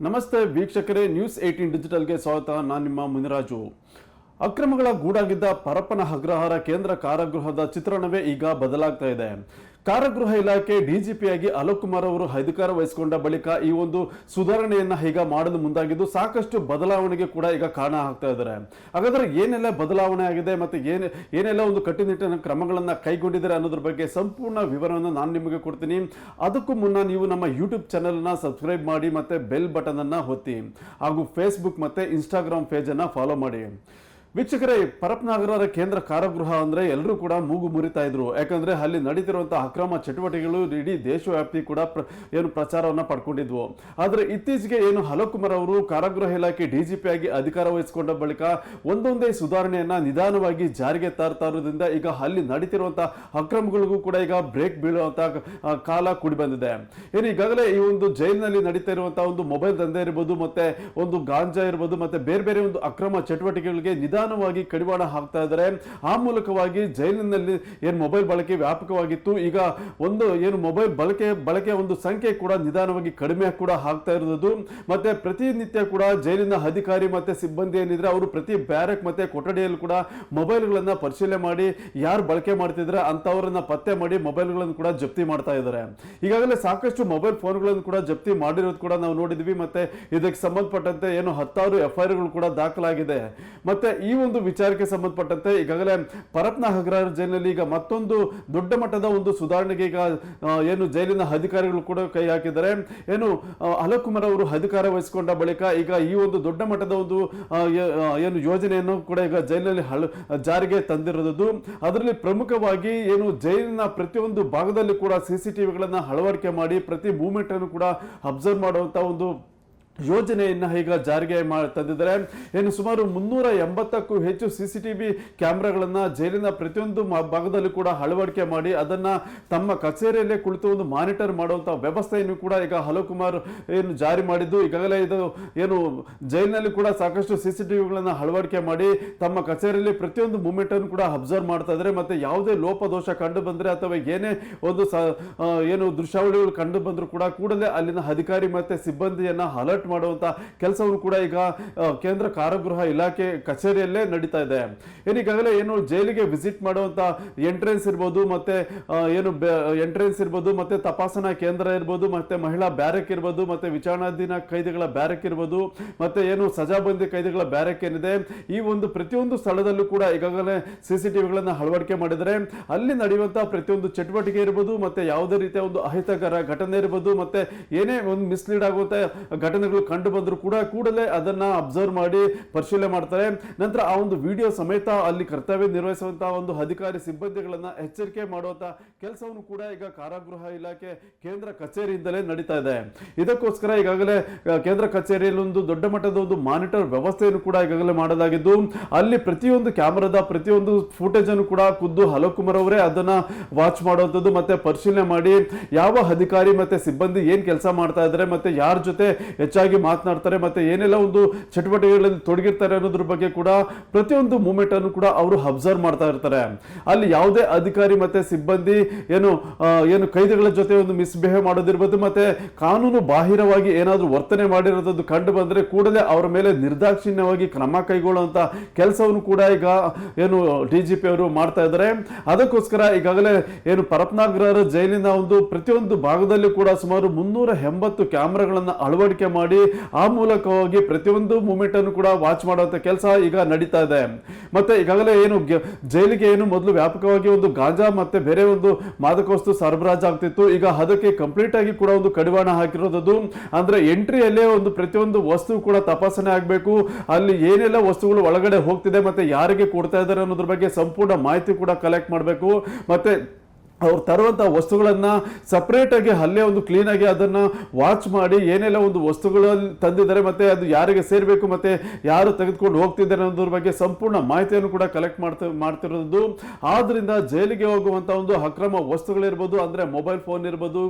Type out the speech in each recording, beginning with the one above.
ನಮಸ್ತೆ ವೀಕ್ಷಕರೇ, ನ್ಯೂಸ್ 18 ಡಿಜಿಟಲ್ಗೆ ಸ್ವಾಗತ. ನಾನು ನಿಮ್ಮ ಮುನಿರಾಜು. ಅಕ್ರಮಗಳ ಗೂಡಾಗಿದ್ದ ಪರಪ್ಪನ ಅಗ್ರಹಾರ ಕೇಂದ್ರ ಕಾರಾಗೃಹದ ಚಿತ್ರಣವೇ ಈಗ ಬದಲಾಗ್ತಾ ಇದೆ. ಕಾರಾಗೃಹ ಇಲಾಖೆ ಡಿಜಿಪಿಯಾಗಿ ಅಲೋಕ್ ಕುಮಾರ್ ಅವರು ಅಧಿಕಾರ ವಹಿಸಿಕೊಂಡ ಬಳಿಕ ಈ ಒಂದು ಸುಧಾರಣೆಯನ್ನ ಈಗ ಮಾಡಲು ಮುಂದಾಗಿದ್ದು ಸಾಕಷ್ಟು ಬದಲಾವಣೆಗೆ ಕೂಡ ಈಗ ಕಾರಣ ಆಗ್ತಾ ಇದ್ದಾರೆ. ಹಾಗಾದ್ರೆ ಏನೆಲ್ಲ ಬದಲಾವಣೆ ಆಗಿದೆ ಮತ್ತೆ ಏನೆಲ್ಲ ಒಂದು ಕಟ್ಟುನಿಟ್ಟಿನ ಕ್ರಮಗಳನ್ನ ಕೈಗೊಂಡಿದ್ದಾರೆ ಅನ್ನೋದ್ರ ಬಗ್ಗೆ ಸಂಪೂರ್ಣ ವಿವರವನ್ನು ನಾನು ನಿಮಗೆ ಕೊಡ್ತೀನಿ. ಅದಕ್ಕೂ ಮುನ್ನ ನೀವು ನಮ್ಮ ಯೂಟ್ಯೂಬ್ ಚಾನೆಲ್ನ ಸಬ್ಸ್ಕ್ರೈಬ್ ಮಾಡಿ ಮತ್ತೆ ಬೆಲ್ ಬಟನ್ ಅನ್ನ ಒತ್ತಿ ಹಾಗೂ ಫೇಸ್ಬುಕ್ ಮತ್ತೆ ಇನ್ಸ್ಟಾಗ್ರಾಮ್ ಪೇಜ್ ಅನ್ನ ಫಾಲೋ ಮಾಡಿ. ವೀಕ್ಷಕರೇ, ಪರಪ್ಪನ ಅಗ್ರಹಾರ ಕೇಂದ್ರ ಕಾರಾಗೃಹ ಅಂದ್ರೆ ಎಲ್ಲರೂ ಕೂಡ ಮೂಗು ಮುರಿತಾ ಇದ್ರು. ಯಾಕಂದ್ರೆ ಅಲ್ಲಿ ನಡೀತಿರುವಂತಹ ಅಕ್ರಮ ಚಟುವಟಿಕೆಗಳು ಇಡೀ ದೇಶವ್ಯಾಪಿ ಕೂಡ ಪ್ರಚಾರವನ್ನ ಪಡ್ಕೊಂಡಿದ್ವು. ಆದ್ರೆ ಇತ್ತೀಚೆಗೆ ಅಲೋಕ್ ಕುಮಾರ್ ಅವರು ಕಾರಾಗೃಹ ಇಲಾಖೆ ಡಿಜಿಪಿ ಆಗಿ ಅಧಿಕಾರ ವಹಿಸಿಕೊಂಡ ಬಳಿಕ ಒಂದೊಂದೇ ಸುಧಾರಣೆಯನ್ನ ನಿಧಾನವಾಗಿ ಜಾರಿಗೆ ತರ್ತಾ ಇರೋದ್ರಿಂದ ಈಗ ಅಲ್ಲಿ ನಡೀತಿರುವಂತಹ ಅಕ್ರಮಗಳಿಗೂ ಕೂಡ ಈಗ ಬ್ರೇಕ್ ಬೀಳುವಂತಹ ಕಾಲ ಕೂಡಿ ಬಂದಿದೆ. ಈಗಾಗಲೇ ಈ ಒಂದು ಜೈಲಿನಲ್ಲಿ ನಡೀತಾ ಇರುವಂತಹ ಒಂದು ಮೊಬೈಲ್ ದಂಧೆ ಇರಬಹುದು, ಮತ್ತೆ ಒಂದು ಗಾಂಜಾ ಇರಬಹುದು, ಮತ್ತೆ ಬೇರೆ ಬೇರೆ ಒಂದು ಅಕ್ರಮ ಚಟುವಟಿಕೆಗಳಿಗೆ ನಿಧಾನವಾಗಿ ಕಡಿವಾಣ ಹಾಕ್ತಾ ಇದ್ದಾರೆ. ಆ ಮೂಲಕವಾಗಿ ಜೈಲಿನಲ್ಲಿ ಮೊಬೈಲ್ ಬಳಕೆ ವ್ಯಾಪಕವಾಗಿತ್ತು. ಈಗ ಮೊಬೈಲ್ ಬಳಕೆ ಒಂದು ಸಂಖ್ಯೆ ಕೂಡ ನಿಧಾನವಾಗಿ ಕಡಿಮೆ ಕೂಡ ಆಗ್ತಾ ಇರೋದು. ಮತ್ತೆ ಪ್ರತಿನಿತ್ಯ ಕೂಡ ಜೈಲಿನ ಅಧಿಕಾರಿ ಮತ್ತೆ ಸಿಬ್ಬಂದಿ ಏನಿದ್ರೆ ಅವರು ಪ್ರತಿ ಬ್ಯಾರಕ್ ಮತ್ತೆ ಕೊಠಡಿಯಲ್ಲಿ ಕೂಡ ಮೊಬೈಲ್ಗಳನ್ನ ಪರಿಶೀಲನೆ ಮಾಡಿ ಯಾರು ಬಳಕೆ ಮಾಡ್ತಿದ್ರೆ ಅಂತವರನ್ನ ಪತ್ತೆ ಮಾಡಿ ಮೊಬೈಲ್ಗಳನ್ನು ಕೂಡ ಜಪ್ತಿ ಮಾಡ್ತಾ ಇದ್ದಾರೆ. ಈಗಾಗಲೇ ಸಾಕಷ್ಟು ಮೊಬೈಲ್ ಫೋನ್ಗಳನ್ನು ಕೂಡ ಜಪ್ತಿ ಮಾಡಿರೋದು ಕೂಡ ನಾವು ನೋಡಿದ್ವಿ. ಮತ್ತೆ ಇದಕ್ಕೆ ಸಂಬಂಧಪಟ್ಟಂತೆ 10 FIR ಕೂಡ ದಾಖಲಾಗಿದೆ. ಮತ್ತೆ ಈ ಒಂದು ವಿಚಾರಕ್ಕೆ ಸಂಬಂಧಪಟ್ಟಂತೆ ಈಗಾಗಲೇ ಪರಪ್ಪನ ಅಗ್ರಹಾರ ಜೈಲಿನಲ್ಲಿ ಈಗ ಮತ್ತೊಂದು ದೊಡ್ಡ ಮಟ್ಟದ ಒಂದು ಸುಧಾರಣೆಗೆ ಈಗ ಜೈಲಿನ ಅಧಿಕಾರಿಗಳು ಕೂಡ ಕೈ ಹಾಕಿದ್ದಾರೆ. ಅಲೋಕ್ ಕುಮಾರ್ ಅವರು ಅಧಿಕಾರ ವಹಿಸಿಕೊಂಡ ಬಳಿಕ ಈಗ ಈ ಒಂದು ದೊಡ್ಡ ಮಟ್ಟದ ಒಂದು ಯೋಜನೆಯನ್ನು ಕೂಡ ಈಗ ಜೈಲಿನಲ್ಲಿ ಜಾರಿಗೆ ತಂದಿರೋದು. ಅದರಲ್ಲಿ ಪ್ರಮುಖವಾಗಿ ಜೈಲಿನ ಪ್ರತಿಯೊಂದು ಭಾಗದಲ್ಲಿ ಕೂಡ CCTVಗಳನ್ನ ಅಳವಡಿಕೆ ಮಾಡಿ ಪ್ರತಿ ಮೂವ್ಮೆಂಟ್ ಅನ್ನು ಕೂಡ ಅಬ್ಸರ್ವ್ ಮಾಡುವಂತಹ ಒಂದು ಯೋಜನೆಯನ್ನ ಈಗ ಜಾರಿಗೆ ತಂದಿದ್ದಾರೆ. ಸುಮಾರು 380ಕ್ಕೂ ಹೆಚ್ಚು CCTV ಕ್ಯಾಮೆರಾಗಳನ್ನ ಜೈಲಿನ ಪ್ರತಿಯೊಂದು ಭಾಗದಲ್ಲಿ ಕೂಡ ಅಳವಡಿಕೆ ಮಾಡಿ ಅದನ್ನ ತಮ್ಮ ಕಚೇರಿಯಲ್ಲೇ ಕುಳಿತು ಒಂದು ಮಾನಿಟರ್ ಮಾಡುವಂತಹ ವ್ಯವಸ್ಥೆಯನ್ನು ಕೂಡ ಈಗ ಅಲೋಕ್ ಕುಮಾರ್ ಜಾರಿ ಮಾಡಿದ್ದು. ಈಗಾಗಲೇ ಇದು ಜೈಲಿನಲ್ಲಿ ಕೂಡ ಸಾಕಷ್ಟು CCTVಗಳನ್ನ ಅಳವಡಿಕೆ ಮಾಡಿ ತಮ್ಮ ಕಚೇರಿಯಲ್ಲಿ ಪ್ರತಿಯೊಂದು ಮೂವ್ಮೆಂಟ್ ಅನ್ನು ಕೂಡ ಅಬ್ಸರ್ವ್ ಮಾಡ್ತಾ ಇದ್ದಾರೆ. ಮತ್ತೆ ಯಾವುದೇ ಲೋಪದೋಷ ಕಂಡು ಬಂದ್ರೆ ಅಥವಾ ಏನೇ ಒಂದು ದೃಶ್ಯಾವಳಿಗಳು ಕಂಡು ಬಂದ್ರು ಕೂಡ ಕೂಡಲೇ ಅಲ್ಲಿನ ಅಧಿಕಾರಿ ಮತ್ತೆ ಸಿಬ್ಬಂದಿಯನ್ನ ಅಲರ್ಟ್ ಮಾಡುವಂತ ಕೆಲಸವನ್ನು ಕೂಡ ಈಗ ಕೇಂದ್ರ ಕಾರಾಗೃಹ ಇಲಾಖೆ ಕಚೇರಿಯಲ್ಲೇ ನಡೀತಾ ಇದೆ. ಈಗಾಗಲೇ ಜೈಲಿಗೆ ವಿಸಿಟ್ ಮಾಡುವಂತ ಎಂಟ್ರೆನ್ಸ್ ಇರ್ಬೋದು, ಮತ್ತೆ ಎಂಟ್ರೆನ್ಸ್ ಇರ್ಬೋದು, ಮತ್ತೆ ತಪಾಸಣಾ ಕೇಂದ್ರ ಇರ್ಬೋದು, ಮತ್ತೆ ಮಹಿಳಾ ಬ್ಯಾರಕ್ ಇರ್ಬೋದು, ಮತ್ತೆ ವಿಚಾರಣಾಧೀನ ಕೈದಿಗಳ ಬ್ಯಾರಕ್ ಇರ್ಬೋದು, ಮತ್ತೆ ಸಜಾಬಂದಿ ಕೈದಿಗಳ ಬ್ಯಾರಕ್ ಏನಿದೆ ಈ ಒಂದು ಪ್ರತಿಯೊಂದು ಸ್ಥಳದಲ್ಲೂ ಕೂಡ ಈಗಾಗಲೇ CCTVಗಳನ್ನ ಅಳವಡಿಕೆ ಮಾಡಿದರೆ ಅಲ್ಲಿ ನಡೆಯುವಂತಹ ಪ್ರತಿಯೊಂದು ಚಟುವಟಿಕೆ ಇರ್ಬೋದು, ಮತ್ತೆ ಯಾವುದೇ ರೀತಿಯ ಒಂದು ಅಹಿತಕರ ಘಟನೆ ಇರ್ಬೋದು, ಮತ್ತೆ ಏನೇ ಒಂದು ಮಿಸ್ಲೀಡ್ ಆಗುವಂತ ಘಟನೆಗಳು ಕಂಡು ಬಂದ್ರು ಕೂಡ ಕೂಡಲೇ ಅದನ್ನ ಅಬ್ಸರ್ವ್ ಮಾಡಿ ಪರಿಶೀಲನೆ ಮಾಡ್ತಾರೆ. ನಂತರ ಆ ಒಂದು ವಿಡಿಯೋ ಸಮೇತ ಅಲ್ಲಿ ಕರ್ತವ್ಯ ನಿರ್ವಹಿಸುವಂತಹ ಒಂದು ಅಧಿಕಾರಿ ಸಿಬ್ಬಂದಿಗಳನ್ನ ಎಚ್ಚರಿಕೆ ಮಾಡುವಂತಹ ಕೆಲಸವನ್ನು ಕೂಡ ಈಗ ಕಾರಾಗೃಹ ಇಲಾಖೆ ಕೇಂದ್ರ ಕಚೇರಿಯಿಂದಲೇ ನಡೀತಾ ಇದೆ. ಇದಕ್ಕೋಸ್ಕರ ಈಗಾಗಲೇ ಕೇಂದ್ರ ಕಚೇರಿಯಲ್ಲಿ ಒಂದು ದೊಡ್ಡ ಮಟ್ಟದ ಒಂದು ಮಾನಿಟರ್ ವ್ಯವಸ್ಥೆಯನ್ನು ಕೂಡ ಈಗಾಗಲೇ ಮಾಡಲಾಗಿದ್ದು ಅಲ್ಲಿ ಪ್ರತಿಯೊಂದು ಕ್ಯಾಮೆರಾದ ಪ್ರತಿಯೊಂದು ಫುಟೇಜ್ ಅನ್ನು ಕೂಡ ಖುದ್ದು ಅಲೋಕ್ ಕುಮಾರ್ ಅವರೇ ಅದನ್ನ ವಾಚ್ ಮಾಡುವಂಥದ್ದು ಮತ್ತೆ ಪರಿಶೀಲನೆ ಮಾಡಿ ಯಾವ ಅಧಿಕಾರಿ ಮತ್ತೆ ಸಿಬ್ಬಂದಿ ಏನ್ ಕೆಲಸ ಮಾಡ್ತಾ ಇದ್ದಾರೆ, ಮತ್ತೆ ಯಾರ ಜೊತೆ ಹೆಚ್ಚಾಗಿ ಮಾತನಾಡ್ತಾರೆ, ಮತ್ತೆ ಏನೆಲ್ಲ ಒಂದು ಚಟುವಟಿಕೆಗಳಲ್ಲಿ ತೊಡಗಿರ್ತಾರೆ ಅನ್ನೋದ್ರ ಬಗ್ಗೆ ಕೂಡ ಪ್ರತಿಯೊಂದು ಮೂವ್ಮೆಂಟ್ ಅನ್ನು ಕೂಡ ಅವರು ಅಬ್ಸರ್ವ್ ಮಾಡ್ತಾ ಇರ್ತಾರೆ. ಅಲ್ಲಿ ಯಾವುದೇ ಅಧಿಕಾರಿ ಮತ್ತೆ ಸಿಬ್ಬಂದಿ ಕೈದಿಗಳ ಜೊತೆ ಒಂದು ಮಿಸ್ಬಿಹೇವ್ ಮಾಡೋದಿರ್ಬೋದು, ಮತ್ತೆ ಕಾನೂನು ಬಾಹಿರವಾಗಿ ಏನಾದ್ರೂ ವರ್ತನೆ ಮಾಡಿರೋದು ಕಂಡು ಬಂದ್ರೆ ಕೂಡಲೇ ಅವರ ಮೇಲೆ ನಿರ್ದಾಕ್ಷಿಣ್ಯವಾಗಿ ಕ್ರಮ ಕೈಗೊಳ್ಳುವಂತ ಕೆಲಸವನ್ನು ಕೂಡ ಈಗ ಡಿಜಿಪಿ ಅವರು ಮಾಡ್ತಾ ಇದ್ದಾರೆ. ಅದಕ್ಕೋಸ್ಕರ ಈಗಾಗಲೇ ಪರಪ್ಪನ ಅಗ್ರಹಾರ ಜೈಲಿನ ಒಂದು ಪ್ರತಿಯೊಂದು ಭಾಗದಲ್ಲಿ ಕೂಡ ಸುಮಾರು 380 ಕ್ಯಾಮೆರಾಗಳನ್ನ ಅಳವಡಿಕೆ ಮಾಡಿ ಆ ಮೂಲಕವಾಗಿ ಪ್ರತಿಯೊಂದು ಮೂವ್ಮೆಂಟ್ ಅನ್ನು ಕೂಡ ವಾಚ್ ಮಾಡುವಂತ ಕೆಲಸ ಈಗ ನಡೀತಾ ಇದೆ. ಮತ್ತೆ ಈಗಾಗಲೇ ಜೈಲಿಗೆ ಮೊದಲು ವ್ಯಾಪಕವಾಗಿ ಒಂದು ಗಾಂಜಾ ಮತ್ತೆ ಬೇರೆ ಒಂದು ಮಾದಕ ವಸ್ತು ಸರಬರಾಜು ಆಗ್ತಿತ್ತು. ಈಗ ಅದಕ್ಕೆ ಕಂಪ್ಲೀಟ್ ಆಗಿ ಕೂಡ ಒಂದು ಕಡಿವಾಣ ಹಾಕಿರೋದು. ಅಂದ್ರೆ ಎಂಟ್ರಿಯಲ್ಲೇ ಒಂದು ಪ್ರತಿಯೊಂದು ವಸ್ತು ಕೂಡ ತಪಾಸಣೆ ಆಗಬೇಕು. ಅಲ್ಲಿ ಏನೆಲ್ಲ ವಸ್ತುಗಳು ಒಳಗಡೆ ಹೋಗ್ತಿದೆ ಮತ್ತೆ ಯಾರಿಗೆ ಕೊಡ್ತಾ ಇದ್ದಾರೆ ಅನ್ನೋದ್ರ ಬಗ್ಗೆ ಸಂಪೂರ್ಣ ಮಾಹಿತಿ ಕೂಡ ಕಲೆಕ್ಟ್ ಮಾಡಬೇಕು. ಮತ್ತೆ ಅವ್ರು ತರುವಂತಹ ವಸ್ತುಗಳನ್ನ ಸಪರೇಟ್ ಆಗಿ ಅಲ್ಲೇ ಒಂದು ಕ್ಲೀನ್ ಆಗಿ ಅದನ್ನ ವಾಚ್ ಮಾಡಿ ಏನೆಲ್ಲ ಒಂದು ವಸ್ತುಗಳು ತಂದಿದ್ದಾರೆ ಮತ್ತೆ ಅದು ಯಾರಿಗೆ ಸೇರ್ಬೇಕು ಮತ್ತೆ ಯಾರು ತೆಗೆದುಕೊಂಡು ಹೋಗ್ತಿದ್ದಾರೆ ಅನ್ನೋದ್ರ ಬಗ್ಗೆ ಸಂಪೂರ್ಣ ಮಾಹಿತಿಯನ್ನು ಕೂಡ ಕಲೆಕ್ಟ್ ಮಾಡ್ತಿರೋದು. ಆದ್ರಿಂದ ಜೈಲಿಗೆ ಹೋಗುವಂತ ಒಂದು ಅಕ್ರಮ ವಸ್ತುಗಳಿರ್ಬೋದು, ಅಂದ್ರೆ ಮೊಬೈಲ್ ಫೋನ್ ಇರ್ಬೋದು,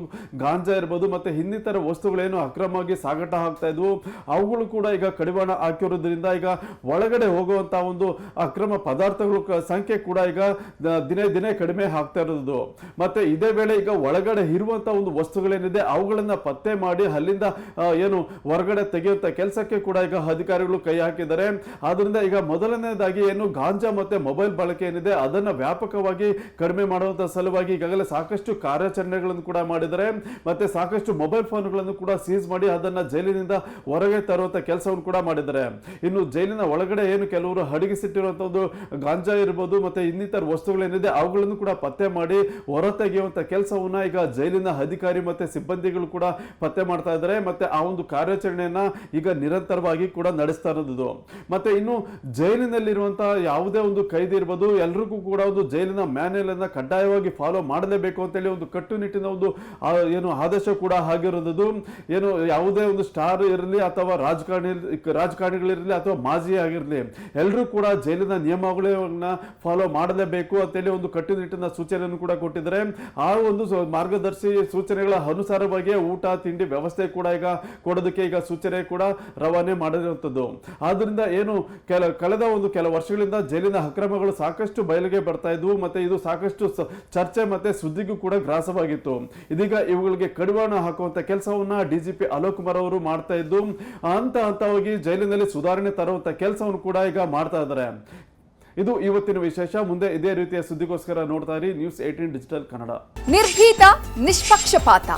ಗಾಂಜಾ ಇರ್ಬೋದು, ಮತ್ತೆ ಇನ್ನಿತರ ವಸ್ತುಗಳೇನು ಅಕ್ರಮವಾಗಿ ಸಾಗಾಟ ಆಗ್ತಾ ಇದ್ವು ಅವುಗಳು ಕೂಡ ಈಗ ಕಡಿವಾಣ ಹಾಕಿರೋದ್ರಿಂದ ಈಗ ಒಳಗಡೆ ಹೋಗುವಂತಹ ಒಂದು ಅಕ್ರಮ ಪದಾರ್ಥಗಳ ಸಂಖ್ಯೆ ಕೂಡ ಈಗ ದಿನೇ ದಿನೇ ಕಡಿಮೆ ಆಗ್ತಾ ಇರೋದು. ಮತ್ತೆ ಇದೇ ವೇಳೆ ಈಗ ಒಳಗಡೆ ಇರುವಂತಹ ಒಂದು ವಸ್ತುಗಳೇನಿದೆ ಅವುಗಳನ್ನ ಪತ್ತೆ ಮಾಡಿ ಅಲ್ಲಿಂದ ಏನು ಹೊರಗಡೆ ತೆಗೆಯುವಂತ ಕೆಲಸಕ್ಕೆ ಕೂಡ ಈಗ ಅಧಿಕಾರಿಗಳು ಕೈ ಹಾಕಿದ್ದಾರೆ. ಆದ್ರಿಂದ ಈಗ ಮೊದಲನೇದಾಗಿ ಏನು ಗಾಂಜಾ ಮತ್ತೆ ಮೊಬೈಲ್ ಬಳಕೆ ಏನಿದೆ ಅದನ್ನ ವ್ಯಾಪಕವಾಗಿ ಕಡಿಮೆ ಮಾಡುವಂತ ಸಲುವಾಗಿ ಈಗಾಗಲೇ ಸಾಕಷ್ಟು ಕಾರ್ಯಾಚರಣೆಗಳನ್ನು ಕೂಡ ಮಾಡಿದ್ದಾರೆ. ಮತ್ತೆ ಸಾಕಷ್ಟು ಮೊಬೈಲ್ ಫೋನ್ಗಳನ್ನು ಕೂಡ ಸೀಸ್ ಮಾಡಿ ಅದನ್ನ ಜೈಲಿನಿಂದ ಹೊರಗೆ ತರುವಂತ ಕೆಲಸವನ್ನು ಕೂಡ ಮಾಡಿದ್ದಾರೆ. ಇನ್ನು ಜೈಲಿನ ಒಳಗಡೆ ಏನು ಕೆಲವರು ಅಡಗಿಸಿಟ್ಟಿರುವಂತಹ ಒಂದು ಗಾಂಜಾ ಇರಬಹುದು ಮತ್ತೆ ಇನ್ನಿತರ ವಸ್ತುಗಳೇನಿದೆ ಅವುಗಳನ್ನು ಕೂಡ ಪತ್ತೆ ಮಾಡಿ ಹೊರ ತೆಗೆಯುವಂತ ಕೆಲಸವನ್ನ ಈಗ ಜೈಲಿನ ಅಧಿಕಾರಿ ಮತ್ತೆ ಸಿಬ್ಬಂದಿಗಳು ಕೂಡ ಪತ್ತೆ ಮಾಡ್ತಾ ಇದ್ದಾರೆ. ಮತ್ತೆ ಆ ಒಂದು ಕಾರ್ಯಾಚರಣೆಯನ್ನ ಈಗ ನಿರಂತರವಾಗಿ ಕೂಡ ನಡೆಸ್ತಾ ಇರೋದು. ಮತ್ತೆ ಇನ್ನು ಜೈಲಿನಲ್ಲಿರುವಂತಹ ಯಾವುದೇ ಒಂದು ಕೈದಿ ಇರಬಹುದು ಎಲ್ರಿಗೂ ಕೂಡ ಒಂದು ಜೈಲಿನ ಮ್ಯಾನ್ಯಲ್ ಅನ್ನ ಕಡ್ಡಾಯವಾಗಿ ಫಾಲೋ ಮಾಡಲೇಬೇಕು ಅಂತೇಳಿ ಒಂದು ಕಟ್ಟುನಿಟ್ಟಿನ ಒಂದು ಏನು ಆದೇಶ ಕೂಡ ಆಗಿರೋದು. ಏನು ಯಾವುದೇ ಒಂದು ಸ್ಟಾರ್ ಇರಲಿ ಅಥವಾ ರಾಜಕಾರಣಿಗಳಿರಲಿ ಅಥವಾ ಮಾಜಿ ಆಗಿರಲಿ ಎಲ್ಲರೂ ಕೂಡ ಜೈಲಿನ ನಿಯಮಾವಳಿಗಳನ್ನ ಫಾಲೋ ಮಾಡಲೇಬೇಕು ಅಂತೇಳಿ ಒಂದು ಕಟ್ಟುನಿಟ್ಟಿನ ಸೂಚನೆಯನ್ನು ಕೂಡ ಕೊಟ್ಟಿದ್ದಾರೆ. ಆ ಒಂದು ಮಾರ್ಗದರ್ಶಿ ಸೂಚನೆಗಳ ಅನುಸಾರವಾಗಿ ಊಟ ತಿಂಡಿ ವ್ಯವಸ್ಥೆ ಕೂಡ ಈಗ ಕೊಡೋದಕ್ಕೆ ಈಗ ಸೂಚನೆ ಕೂಡ ರವಾನೆ ಮಾಡಿರುವಂತದ್ದು. ಆದ್ರಿಂದ ಏನು ಕಳೆದ ಒಂದು ಕೆಲ ವರ್ಷಗಳಿಂದ ಜೈಲಿನ ಅಕ್ರಮಗಳು ಸಾಕಷ್ಟು ಬಯಲಿಗೆ ಬರ್ತಾ ಇದ್ವು. ಮತ್ತೆ ಇದು ಸಾಕಷ್ಟು ಚರ್ಚೆ ಮತ್ತೆ ಸುದ್ದಿಗೂ ಕೂಡ ಗ್ರಾಸವಾಗಿತ್ತು. ಇದೀಗ ಇವುಗಳಿಗೆ ಕಡಿವಾಣ ಹಾಕುವಂತ ಕೆಲಸವನ್ನ ಡಿಜಿಪಿ ಅಲೋಕ್ ಕುಮಾರ್ ಅವರು ಮಾಡ್ತಾ ಇದ್ದು ಹಂತವಾಗಿ ಜೈಲಿನಲ್ಲಿ ಸುಧಾರಣೆ ತರುವಂತ ಕೆಲಸವನ್ನು ಕೂಡ ಈಗ ಮಾಡ್ತಾ ಇದ್ದಾರೆ. ಇದು ಇವತ್ತಿನ ವಿಶೇಷ. ಮುಂದೆ ಇದೇ ರೀತಿಯ ಸುದ್ದಿಗೋಸ್ಕರ ನೋಡ್ತಾ ಇರಿ ನ್ಯೂಸ್ 18 ಡಿಜಿಟಲ್ ಕನ್ನಡ. ನಿರ್ಭೀತ, ನಿಷ್ಪಕ್ಷಪಾತ,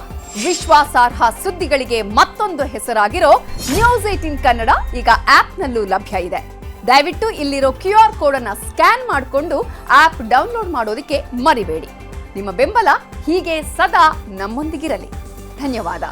ವಿಶ್ವಾಸಾರ್ಹ ಸುದ್ದಿಗಳಿಗೆ ಮತ್ತೊಂದು ಹೆಸರಾಗಿರೋ ನ್ಯೂಸ್ 18 ಕನ್ನಡ ಈಗ ಆಪ್ನಲ್ಲೂ ಲಭ್ಯ ಇದೆ. ದಯವಿಟ್ಟು ಇಲ್ಲಿರೋ QR ಕೋಡ್ ಅನ್ನ ಸ್ಕ್ಯಾನ್ ಮಾಡಿಕೊಂಡು ಆಪ್ ಡೌನ್ಲೋಡ್ ಮಾಡೋದಕ್ಕೆ ಮರಿಬೇಡಿ. ನಿಮ್ಮ ಬೆಂಬಲ ಹೀಗೆ ಸದಾ ನಮ್ಮೊಂದಿಗಿರಲಿ. ಧನ್ಯವಾದ.